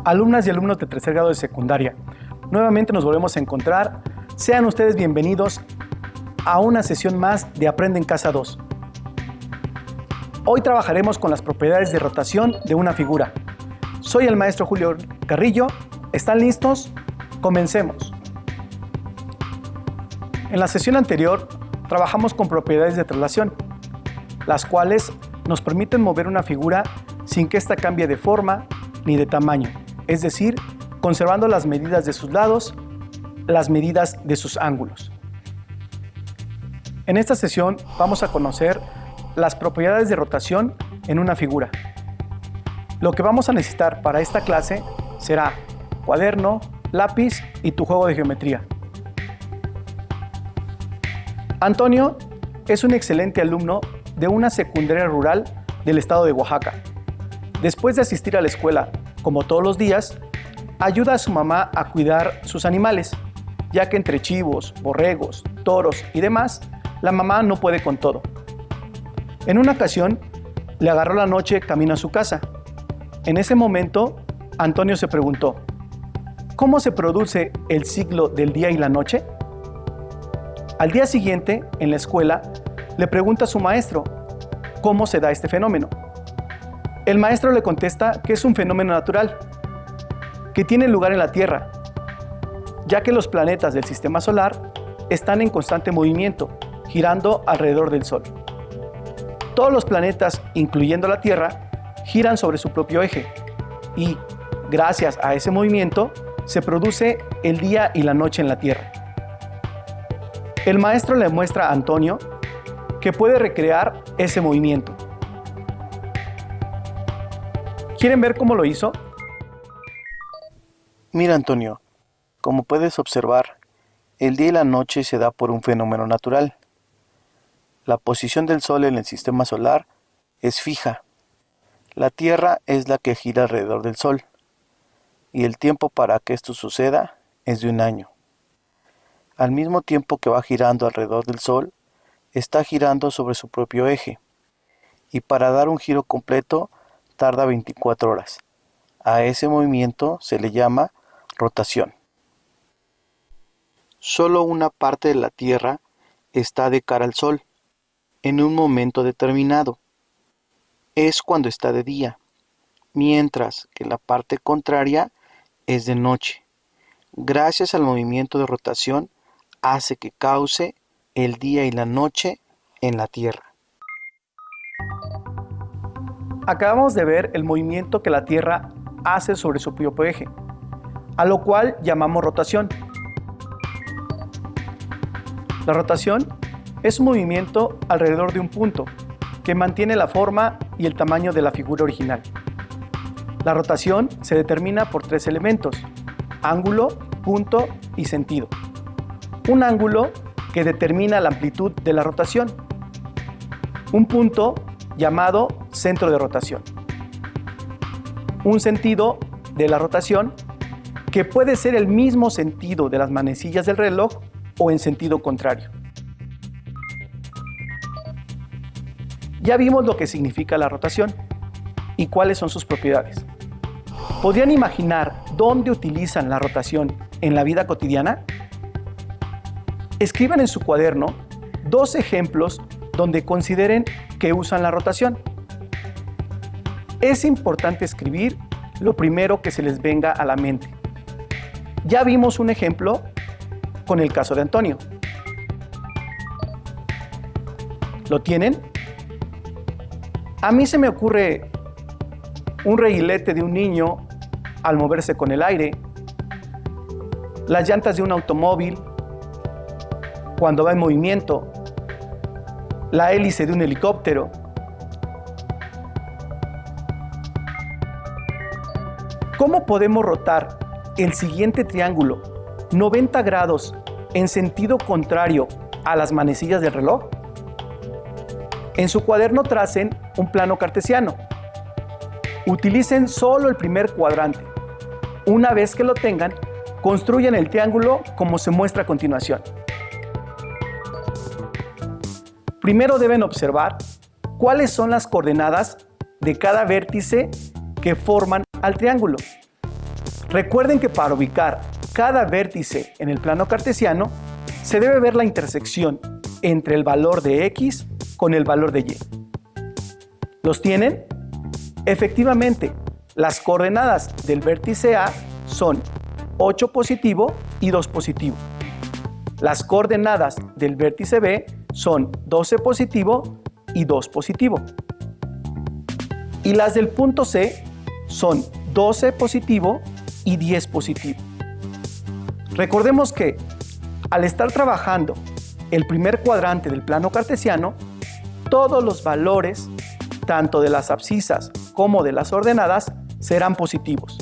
Alumnas y alumnos de tercer grado de secundaria, nuevamente nos volvemos a encontrar. Sean ustedes bienvenidos a una sesión más de Aprende en Casa 2. Hoy trabajaremos con las propiedades de rotación de una figura. Soy el maestro Julio Carrillo. ¿Están listos? Comencemos. En la sesión anterior trabajamos con propiedades de traslación, las cuales nos permiten mover una figura sin que ésta cambie de forma ni de tamaño, es decir, conservando las medidas de sus lados, las medidas de sus ángulos. En esta sesión vamos a conocer las propiedades de rotación en una figura. Lo que vamos a necesitar para esta clase será cuaderno, lápiz y tu juego de geometría. Antonio es un excelente alumno de una secundaria rural del estado de Oaxaca. Después de asistir a la escuela, como todos los días, ayuda a su mamá a cuidar sus animales, ya que entre chivos, borregos, toros y demás, la mamá no puede con todo. En una ocasión, le agarró la noche camino a su casa. En ese momento, Antonio se preguntó, ¿cómo se produce el ciclo del día y la noche? Al día siguiente, en la escuela, le pregunta a su maestro, ¿cómo se da este fenómeno? El maestro le contesta que es un fenómeno natural, que tiene lugar en la Tierra, ya que los planetas del sistema solar están en constante movimiento, girando alrededor del Sol. Todos los planetas, incluyendo la Tierra, giran sobre su propio eje y, gracias a ese movimiento, se produce el día y la noche en la Tierra. El maestro le muestra a Antonio que puede recrear ese movimiento. ¿Quieren ver cómo lo hizo? Mira, Antonio, como puedes observar, el día y la noche se da por un fenómeno natural. La posición del Sol en el sistema solar es fija. La Tierra es la que gira alrededor del Sol, y el tiempo para que esto suceda es de un año. Al mismo tiempo que va girando alrededor del Sol, está girando sobre su propio eje, y para dar un giro completo tarda 24 horas. A ese movimiento se le llama rotación. Solo una parte de la Tierra está de cara al Sol, en un momento determinado. Es cuando está de día, mientras que la parte contraria es de noche. Gracias al movimiento de rotación, hace que cause el día y la noche en la Tierra. Acabamos de ver el movimiento que la Tierra hace sobre su propio eje, a lo cual llamamos rotación. La rotación es un movimiento alrededor de un punto que mantiene la forma y el tamaño de la figura original. La rotación se determina por tres elementos: ángulo, punto y sentido. Un ángulo que determina la amplitud de la rotación. Un punto llamado centro de rotación. Un sentido de la rotación que puede ser el mismo sentido de las manecillas del reloj o en sentido contrario. Ya vimos lo que significa la rotación y cuáles son sus propiedades. ¿Podrían imaginar dónde utilizan la rotación en la vida cotidiana? Escriban en su cuaderno 2 ejemplos donde consideren que usan la rotación. Es importante escribir lo primero que se les venga a la mente. Ya vimos un ejemplo con el caso de Antonio. ¿Lo tienen? A mí se me ocurre un reguilete de un niño al moverse con el aire, las llantas de un automóvil cuando va en movimiento, la hélice de un helicóptero. ¿Cómo podemos rotar el siguiente triángulo 90 grados en sentido contrario a las manecillas del reloj? En su cuaderno tracen un plano cartesiano. Utilicen solo el primer cuadrante. Una vez que lo tengan, construyan el triángulo como se muestra a continuación. Primero deben observar cuáles son las coordenadas de cada vértice que forman al triángulo. Recuerden que para ubicar cada vértice en el plano cartesiano, se debe ver la intersección entre el valor de X con el valor de Y. ¿Los tienen? Efectivamente, las coordenadas del vértice A son 8 positivo y 2 positivo. Las coordenadas del vértice B son 12 positivo y 2 positivo. Y las del punto C son 12 positivo y 10 positivo. Recordemos que al estar trabajando el primer cuadrante del plano cartesiano, todos los valores, tanto de las abscisas como de las ordenadas, serán positivos.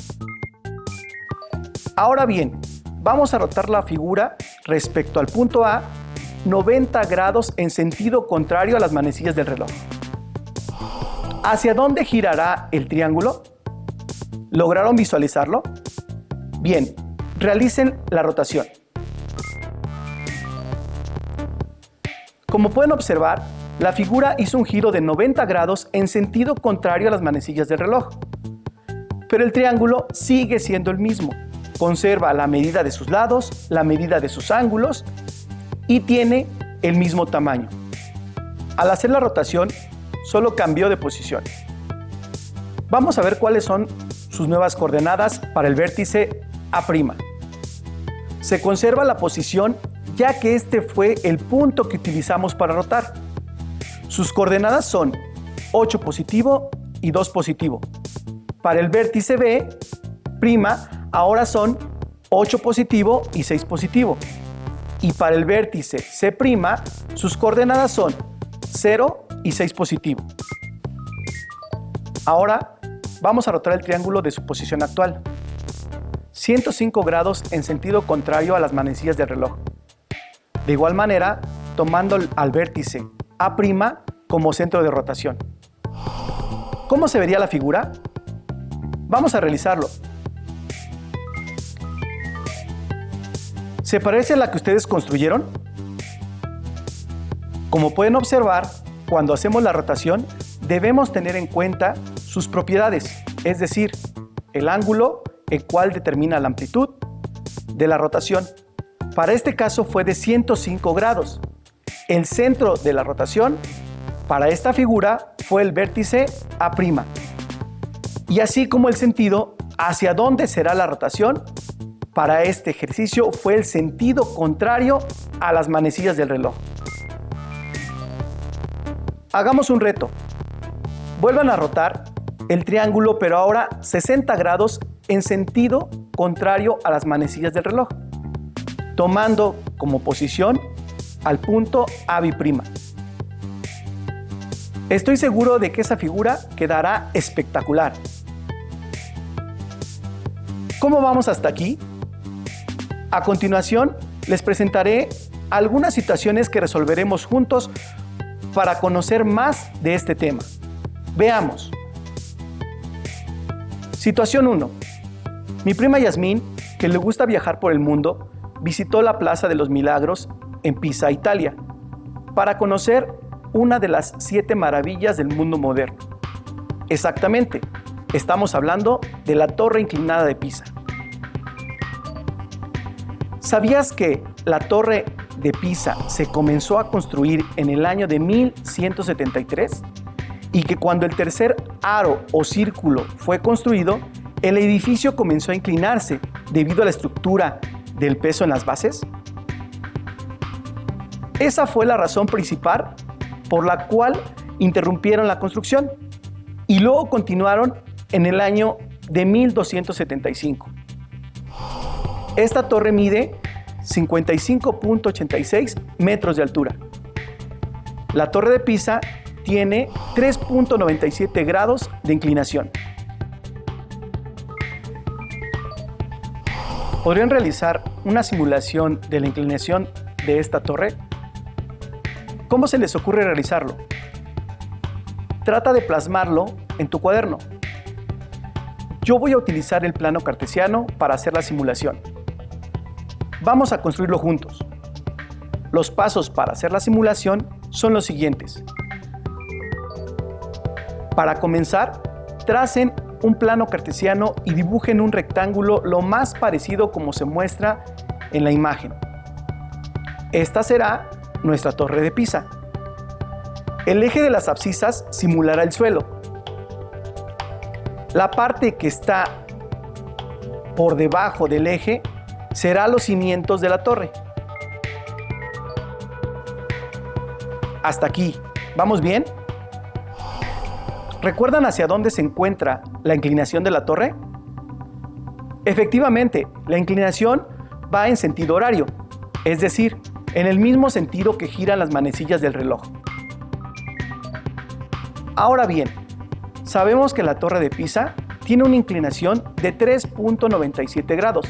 Ahora bien, vamos a rotar la figura respecto al punto A 90 grados en sentido contrario a las manecillas del reloj. ¿Hacia dónde girará el triángulo? ¿Lograron visualizarlo? Bien, realicen la rotación. Como pueden observar, la figura hizo un giro de 90 grados en sentido contrario a las manecillas del reloj. Pero el triángulo sigue siendo el mismo. Conserva la medida de sus lados, la medida de sus ángulos y tiene el mismo tamaño. Al hacer la rotación, solo cambió de posición. Vamos a ver cuáles son sus nuevas coordenadas para el vértice A'. Se conserva la posición ya que este fue el punto que utilizamos para rotar. Sus coordenadas son 8 positivo y 2 positivo. Para el vértice B', ahora son 8 positivo y 6 positivo. Y para el vértice C', sus coordenadas son 0 y 6 positivo. Ahora vamos a rotar el triángulo de su posición actual. 105 grados en sentido contrario a las manecillas del reloj. De igual manera, tomando al vértice A' como centro de rotación. ¿Cómo se vería la figura? Vamos a realizarlo. ¿Se parece a la que ustedes construyeron? Como pueden observar, cuando hacemos la rotación, debemos tener en cuenta sus propiedades, es decir, el ángulo, el cual determina la amplitud de la rotación. Para este caso fue de 105 grados. El centro de la rotación para esta figura fue el vértice A'. Y así como el sentido hacia dónde será la rotación, para este ejercicio fue el sentido contrario a las manecillas del reloj. Hagamos un reto. Vuelvan a rotar el triángulo, pero ahora 60 grados en sentido contrario a las manecillas del reloj, tomando como posición al punto A'. Estoy seguro de que esa figura quedará espectacular. ¿Cómo vamos hasta aquí? A continuación, les presentaré algunas situaciones que resolveremos juntos para conocer más de este tema. Veamos. Situación 1. Mi prima Yasmín, que le gusta viajar por el mundo, visitó la Plaza de los Milagros en Pisa, Italia, para conocer una de las 7 maravillas del mundo moderno. Exactamente, estamos hablando de la Torre Inclinada de Pisa. ¿Sabías que la Torre de Pisa se comenzó a construir en el año de 1173? Y que cuando el tercer aro o círculo fue construido, el edificio comenzó a inclinarse debido a la estructura del peso en las bases. Esa fue la razón principal por la cual interrumpieron la construcción y luego continuaron en el año de 1275. Esta torre mide 55.86 metros de altura. La Torre de Pisa tiene 3.97 grados de inclinación. ¿Podrían realizar una simulación de la inclinación de esta torre? ¿Cómo se les ocurre realizarlo? Trata de plasmarlo en tu cuaderno. Yo voy a utilizar el plano cartesiano para hacer la simulación. Vamos a construirlo juntos. Los pasos para hacer la simulación son los siguientes. Para comenzar, tracen un plano cartesiano y dibujen un rectángulo lo más parecido como se muestra en la imagen. Esta será nuestra torre de Pisa. El eje de las abscisas simulará el suelo. La parte que está por debajo del eje será los cimientos de la torre. Hasta aquí, ¿vamos bien? ¿Recuerdan hacia dónde se encuentra la inclinación de la torre? Efectivamente, la inclinación va en sentido horario, es decir, en el mismo sentido que giran las manecillas del reloj. Ahora bien, sabemos que la torre de Pisa tiene una inclinación de 3.97 grados.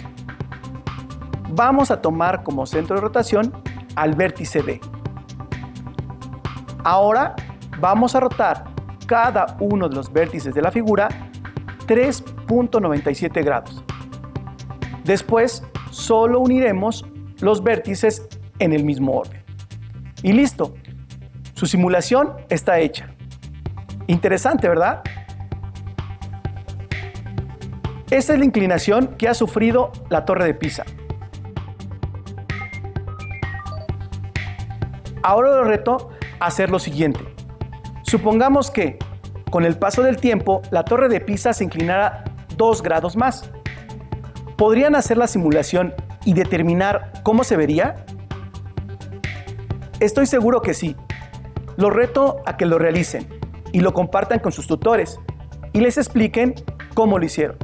Vamos a tomar como centro de rotación al vértice D. Ahora vamos a rotar cada uno de los vértices de la figura 3.97 grados. Después solo uniremos los vértices en el mismo orden. Y listo, su simulación está hecha. Interesante, ¿verdad? Esta es la inclinación que ha sufrido la torre de Pisa. Ahora lo reto a hacer lo siguiente. Supongamos que, con el paso del tiempo, la torre de Pisa se inclinara 2 grados más. ¿Podrían hacer la simulación y determinar cómo se vería? Estoy seguro que sí. Los reto a que lo realicen y lo compartan con sus tutores y les expliquen cómo lo hicieron.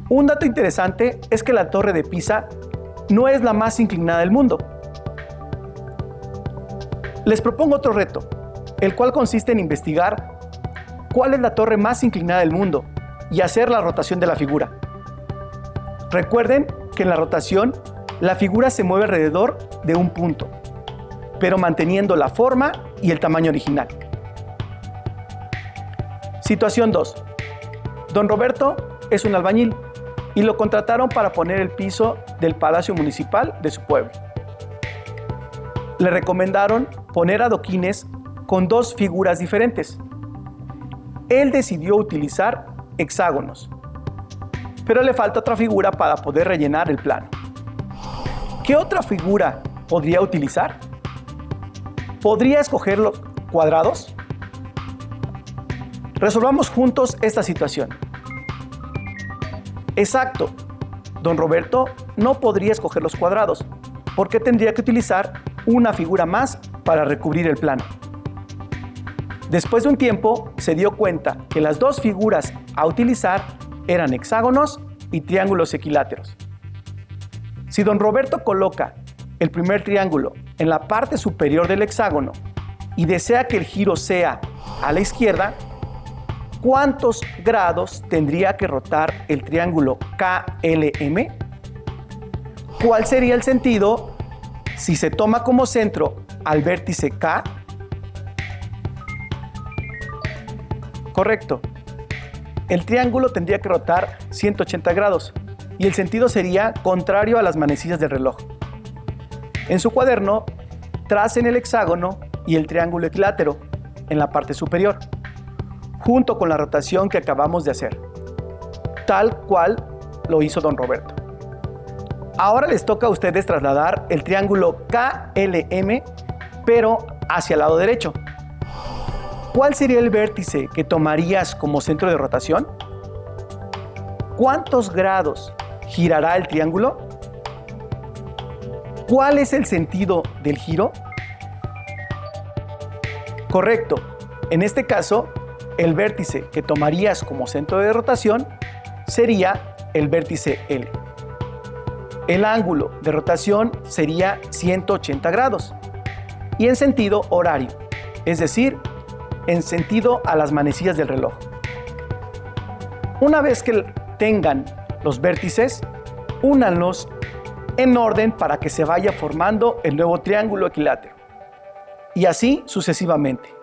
Un dato interesante es que la torre de Pisa no es la más inclinada del mundo. Les propongo otro reto, el cual consiste en investigar cuál es la torre más inclinada del mundo y hacer la rotación de la figura. Recuerden que en la rotación la figura se mueve alrededor de un punto, pero manteniendo la forma y el tamaño original. Situación 2. Don Roberto es un albañil y lo contrataron para poner el piso del Palacio Municipal de su pueblo. Le recomendaron poner adoquines con 2 figuras diferentes. Él decidió utilizar hexágonos, pero le falta otra figura para poder rellenar el plano. ¿Qué otra figura podría utilizar? ¿Podría escoger los cuadrados? Resolvamos juntos esta situación. Exacto, don Roberto no podría escoger los cuadrados, porque tendría que utilizar una figura más para recubrir el plano. Después de un tiempo, se dio cuenta que las 2 figuras a utilizar eran hexágonos y triángulos equiláteros. Si don Roberto coloca el primer triángulo en la parte superior del hexágono y desea que el giro sea a la izquierda, ¿cuántos grados tendría que rotar el triángulo KLM? ¿Cuál sería el sentido si se toma como centro al vértice K? Correcto. El triángulo tendría que rotar 180 grados y el sentido sería contrario a las manecillas del reloj. En su cuaderno, tracen el hexágono y el triángulo equilátero en la parte superior, junto con la rotación que acabamos de hacer, tal cual lo hizo don Roberto. Ahora les toca a ustedes trasladar el triángulo KLM, pero hacia el lado derecho. ¿Cuál sería el vértice que tomarías como centro de rotación? ¿Cuántos grados girará el triángulo? ¿Cuál es el sentido del giro? Correcto. En este caso, el vértice que tomarías como centro de rotación sería el vértice L. El ángulo de rotación sería 180 grados y en sentido horario, es decir, en sentido a las manecillas del reloj. Una vez que tengan los vértices, únanlos en orden para que se vaya formando el nuevo triángulo equilátero, y así sucesivamente.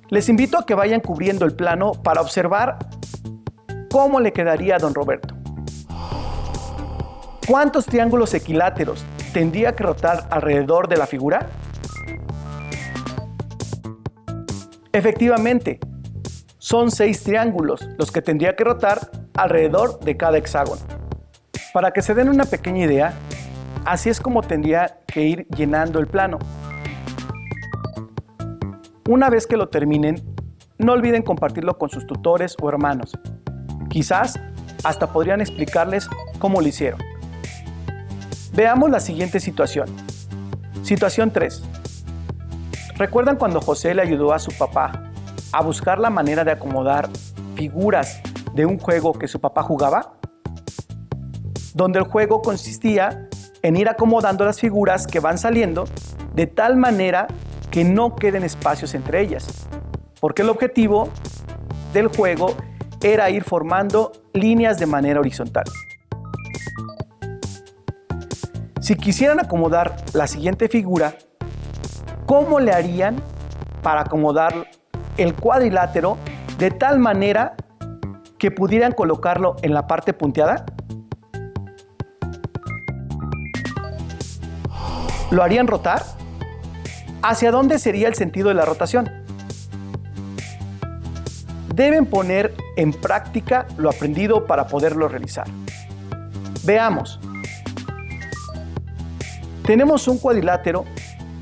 Les invito a que vayan cubriendo el plano para observar cómo le quedaría a don Roberto. ¿Cuántos triángulos equiláteros tendría que rotar alrededor de la figura? Efectivamente, Son 6 triángulos los que tendría que rotar alrededor de cada hexágono. Para que se den una pequeña idea, así es como tendría que ir llenando el plano. Una vez que lo terminen, no olviden compartirlo con sus tutores o hermanos. Quizás hasta podrían explicarles cómo lo hicieron. Veamos la siguiente situación. Situación 3. ¿Recuerdan cuando José le ayudó a su papá a buscar la manera de acomodar figuras de un juego que su papá jugaba? Donde el juego consistía en ir acomodando las figuras que van saliendo de tal manera que no queden espacios entre ellas, porque el objetivo del juego era ir formando líneas de manera horizontal. Si quisieran acomodar la siguiente figura, ¿cómo le harían para acomodar el cuadrilátero de tal manera que pudieran colocarlo en la parte punteada? ¿Lo harían rotar? ¿Hacia dónde sería el sentido de la rotación? Deben poner en práctica lo aprendido para poderlo realizar. Veamos. Tenemos un cuadrilátero.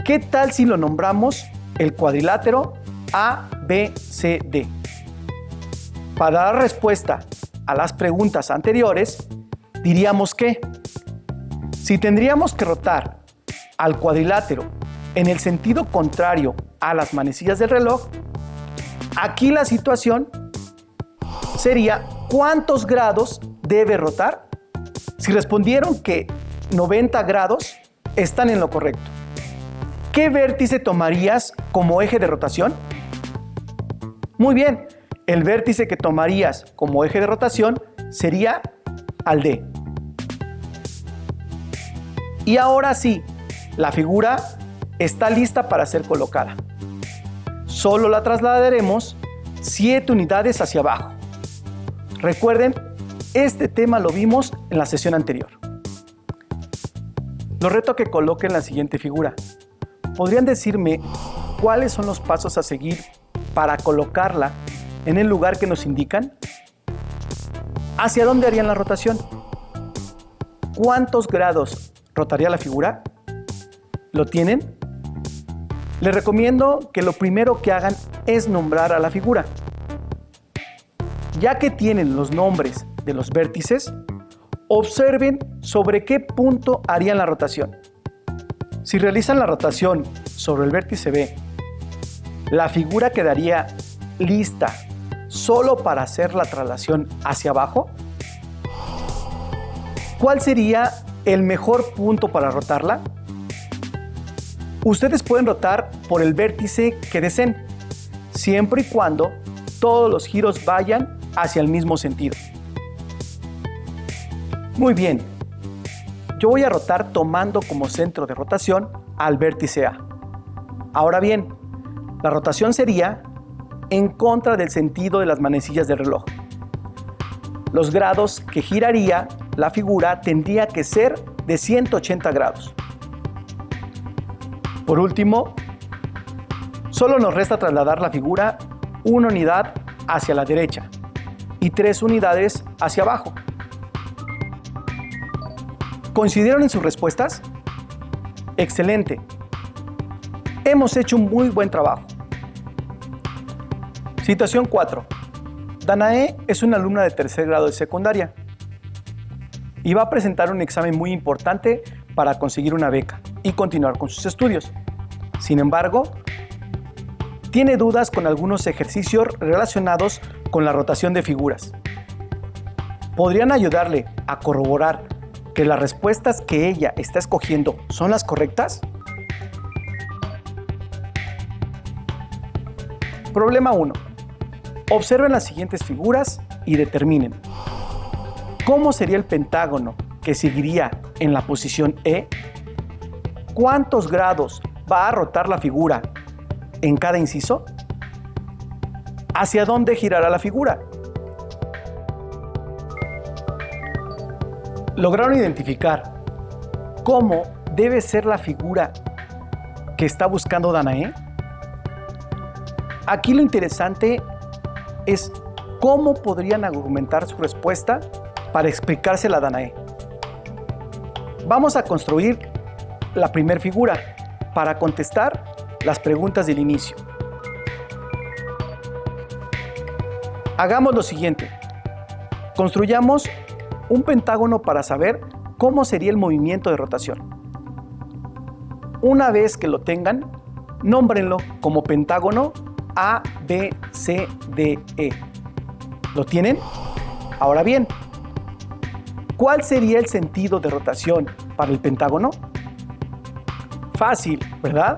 ¿Qué tal si lo nombramos el cuadrilátero ABCD? Para dar respuesta a las preguntas anteriores, diríamos que si tendríamos que rotar al cuadrilátero en el sentido contrario a las manecillas del reloj, aquí la situación sería ¿cuántos grados debe rotar? Si respondieron que 90 grados, están en lo correcto. ¿Qué vértice tomarías como eje de rotación? Muy bien, el vértice que tomarías como eje de rotación sería al D. Y ahora sí, la figura está lista para ser colocada. Solo la trasladaremos 7 unidades hacia abajo. Recuerden, este tema lo vimos en la sesión anterior. Los reto a que coloquen la siguiente figura. ¿Podrían decirme cuáles son los pasos a seguir para colocarla en el lugar que nos indican? ¿Hacia dónde harían la rotación? ¿Cuántos grados rotaría la figura? ¿Lo tienen? Les recomiendo que lo primero que hagan es nombrar a la figura. Ya que tienen los nombres de los vértices, observen sobre qué punto harían la rotación. Si realizan la rotación sobre el vértice B, la figura quedaría lista solo para hacer la traslación hacia abajo. ¿Cuál sería el mejor punto para rotarla? Ustedes pueden rotar por el vértice que deseen, siempre y cuando todos los giros vayan hacia el mismo sentido. Muy bien, yo voy a rotar tomando como centro de rotación al vértice A. Ahora bien, la rotación sería en contra del sentido de las manecillas del reloj. Los grados que giraría la figura tendría que ser de 180 grados. Por último, solo nos resta trasladar la figura 1 unidad hacia la derecha y 3 unidades hacia abajo. ¿Coincidieron en sus respuestas? ¡Excelente! Hemos hecho un muy buen trabajo. Situación 4. Danae es una alumna de tercer grado de secundaria y va a presentar un examen muy importante para conseguir una beca y continuar con sus estudios. Sin embargo, tiene dudas con algunos ejercicios relacionados con la rotación de figuras. ¿Podrían ayudarle a corroborar que las respuestas que ella está escogiendo son las correctas? Problema 1. Observen las siguientes figuras y determinen ¿cómo sería el pentágono que seguiría en la posición E? ¿Cuántos grados va a rotar la figura en cada inciso? ¿Hacia dónde girará la figura? ¿Lograron identificar cómo debe ser la figura que está buscando Danae? Aquí lo interesante es cómo podrían argumentar su respuesta para explicársela a Danae. Vamos a construir la primera figura para contestar las preguntas del inicio. Hagamos lo siguiente. Construyamos un pentágono para saber cómo sería el movimiento de rotación. Una vez que lo tengan, nómbrenlo como pentágono A, B, C, D, E. ¿Lo tienen? Ahora bien, ¿cuál sería el sentido de rotación para el pentágono? Fácil, ¿verdad?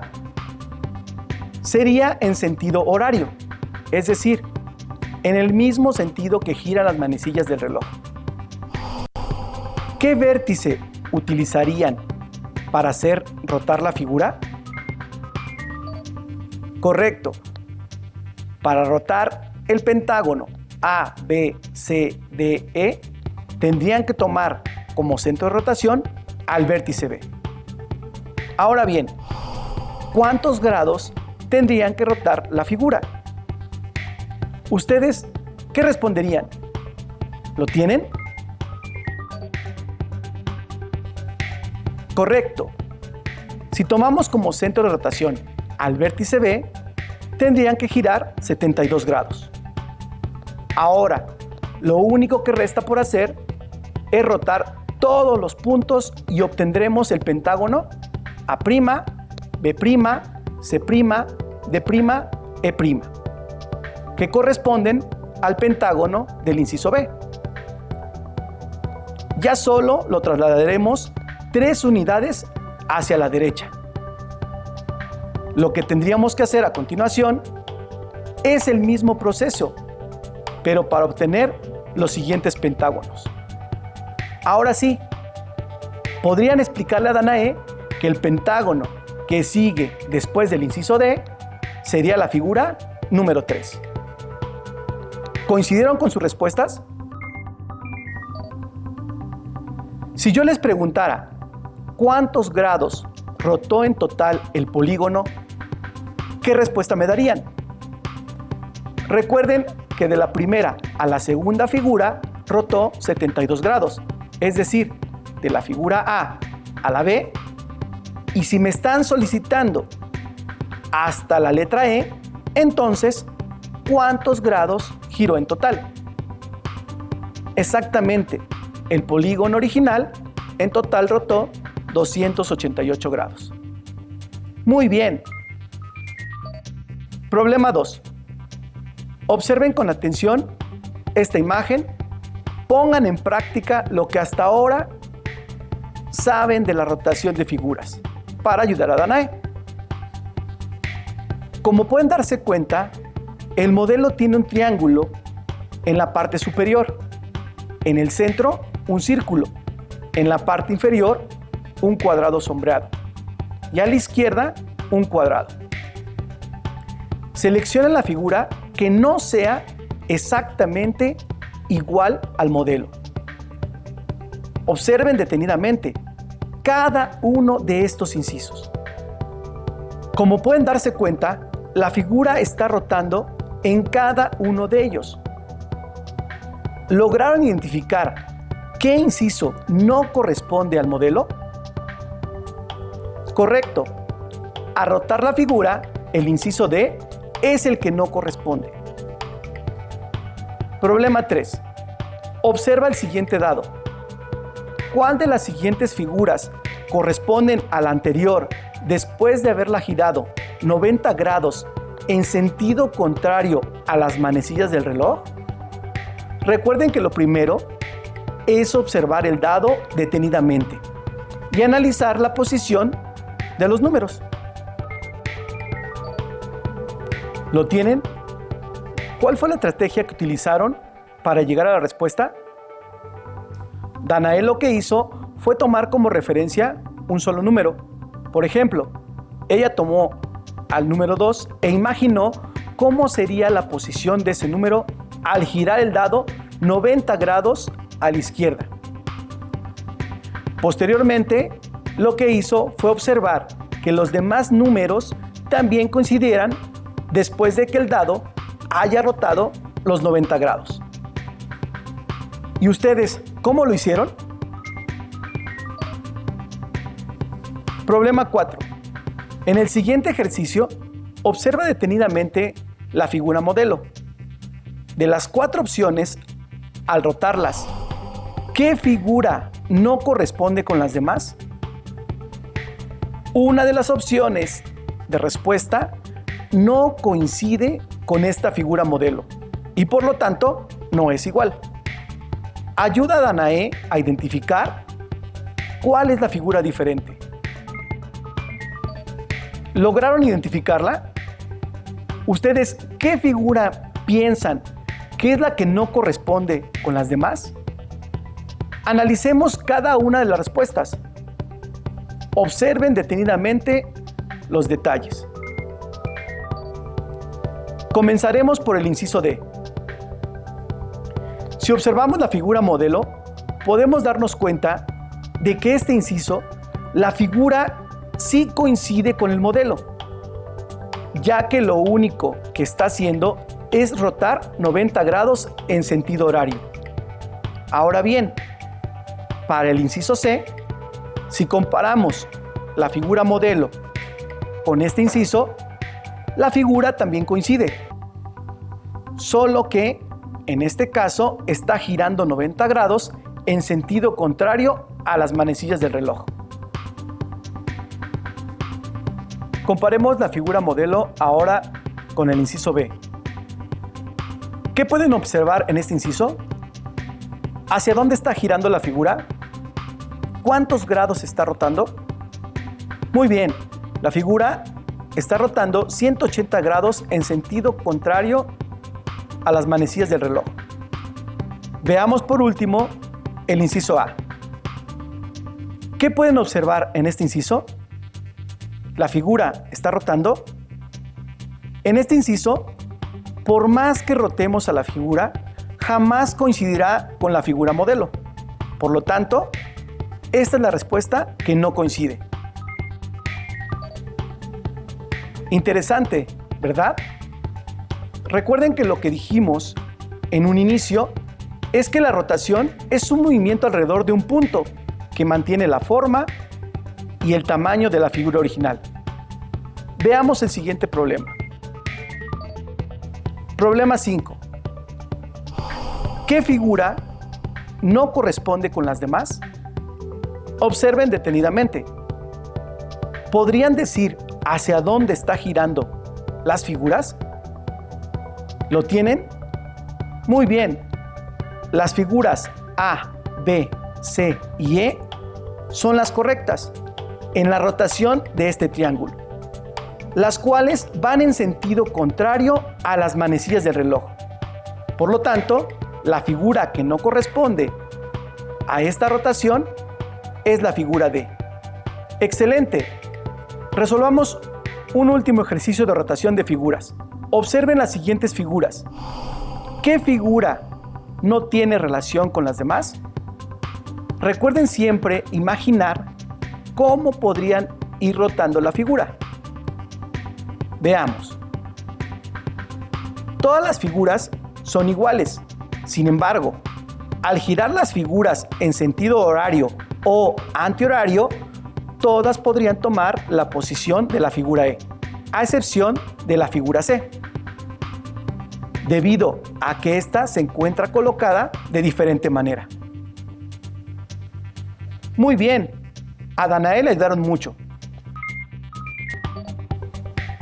Sería en sentido horario, es decir, en el mismo sentido que giran las manecillas del reloj. ¿Qué vértice utilizarían para hacer rotar la figura? Correcto. Para rotar el pentágono A, B, C, D, E, tendrían que tomar como centro de rotación al vértice B. Ahora bien, ¿cuántos grados tendrían que rotar la figura? ¿Ustedes qué responderían? ¿Lo tienen? Correcto. Si tomamos como centro de rotación al vértice B, tendrían que girar 72 grados. Ahora, lo único que resta por hacer es rotar todos los puntos y obtendremos el pentágono A', B', C', D', E', que corresponden al pentágono del inciso B. Ya solo lo trasladaremos 3 unidades hacia la derecha. Lo que tendríamos que hacer a continuación es el mismo proceso, pero para obtener los siguientes pentágonos. Ahora sí, podrían explicarle a Danae que el pentágono que sigue después del inciso D sería la figura número 3. ¿Coincidieron con sus respuestas? Si yo les preguntara ¿cuántos grados rotó en total el polígono? ¿Qué respuesta me darían? Recuerden que de la primera a la segunda figura rotó 72 grados, es decir, de la figura a la B, y si me están solicitando hasta la letra E, entonces, ¿cuántos grados giró en total? Exactamente, el polígono original en total rotó 288 grados. Muy bien. Problema 2. Observen con atención esta imagen, pongan en práctica lo que hasta ahora saben de la rotación de figuras para ayudar a Danae. Como pueden darse cuenta, el modelo tiene un triángulo en la parte superior, en el centro un círculo, en la parte inferior un cuadrado sombreado y a la izquierda un cuadrado. Seleccionen la figura que no sea exactamente igual al modelo. Observen detenidamente cada uno de estos incisos. Como pueden darse cuenta, la figura está rotando en cada uno de ellos. ¿Lograron identificar qué inciso no corresponde al modelo? Correcto. Al rotar la figura, el inciso D es el que no corresponde. Problema 3. Observa el siguiente dado. ¿Cuál de las siguientes figuras corresponden a la anterior después de haberla girado 90 grados en sentido contrario a las manecillas del reloj? Recuerden que lo primero es observar el dado detenidamente y analizar la posición de los números. ¿Lo tienen? ¿Cuál fue la estrategia que utilizaron para llegar a la respuesta? Danae lo que hizo fue tomar como referencia un solo número. Por ejemplo, ella tomó al número 2 e imaginó cómo sería la posición de ese número al girar el dado 90 grados a la izquierda. Posteriormente, lo que hizo fue observar que los demás números también coincidieran después de que el dado haya rotado los 90 grados. ¿Y ustedes cómo lo hicieron? Problema 4. En el siguiente ejercicio, observa detenidamente la figura modelo. De las 4 opciones, al rotarlas, ¿qué figura no corresponde con las demás? Una de las opciones de respuesta no coincide con esta figura modelo y por lo tanto no es igual. Ayuda a Danae a identificar cuál es la figura diferente. ¿Lograron identificarla? ¿Ustedes qué figura piensan que es la que no corresponde con las demás? Analicemos cada una de las respuestas. Observen detenidamente los detalles. Comenzaremos por el inciso D. Si observamos la figura modelo, podemos darnos cuenta de que este inciso, la figura sí coincide con el modelo, ya que lo único que está haciendo es rotar 90 grados en sentido horario. Ahora bien, para el inciso C, si comparamos la figura modelo con este inciso, la figura también coincide, solo que en este caso está girando 90 grados en sentido contrario a las manecillas del reloj. Comparemos la figura modelo ahora con el inciso B. ¿Qué pueden observar en este inciso? ¿Hacia dónde está girando la figura? ¿Cuántos grados está rotando? Muy bien, la figura está rotando 180 grados en sentido contrario a las manecillas del reloj. Veamos por último el inciso A. ¿Qué pueden observar en este inciso? ¿La figura está rotando? En este inciso, por más que rotemos a la figura, jamás coincidirá con la figura modelo. Por lo tanto, esta es la respuesta que no coincide. Interesante, ¿verdad? Recuerden que lo que dijimos en un inicio es que la rotación es un movimiento alrededor de un punto que mantiene la forma y el tamaño de la figura original. Veamos el siguiente problema. Problema 5. ¿Qué figura no corresponde con las demás? Observen detenidamente. ¿Podrían decir hacia dónde está girando las figuras? ¿Lo tienen? Muy bien. Las figuras A, B, C y E son las correctas en la rotación de este triángulo, las cuales van en sentido contrario a las manecillas del reloj. Por lo tanto, la figura que no corresponde a esta rotación es la figura D. ¡Excelente! Resolvamos un último ejercicio de rotación de figuras. Observen las siguientes figuras. ¿Qué figura no tiene relación con las demás? Recuerden siempre imaginar cómo podrían ir rotando la figura. Veamos. Todas las figuras son iguales. Sin embargo, al girar las figuras en sentido horario o antihorario, todas podrían tomar la posición de la figura E, a excepción de la figura C, debido a que ésta se encuentra colocada de diferente manera. Muy bien, a Danae le ayudaron mucho.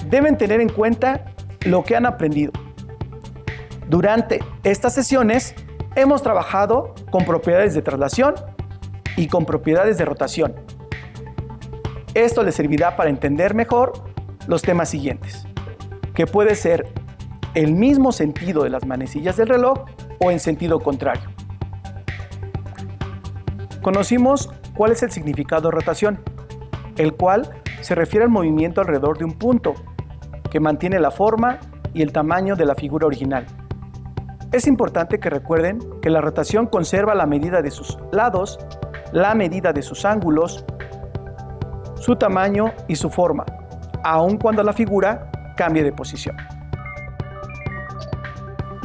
Deben tener en cuenta lo que han aprendido. Durante estas sesiones hemos trabajado con propiedades de traslación y con propiedades de rotación. Esto les servirá para entender mejor los temas siguientes, que puede ser el mismo sentido de las manecillas del reloj o en sentido contrario. Conocimos cuál es el significado de rotación, el cual se refiere al movimiento alrededor de un punto que mantiene la forma y el tamaño de la figura original. Es importante que recuerden que la rotación conserva la medida de sus lados, la medida de sus ángulos, su tamaño y su forma, aun cuando la figura cambie de posición.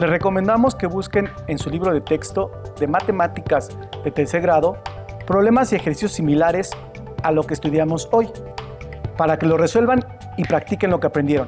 Les recomendamos que busquen en su libro de texto de matemáticas de tercer grado problemas y ejercicios similares a lo que estudiamos hoy, para que lo resuelvan y practiquen lo que aprendieron.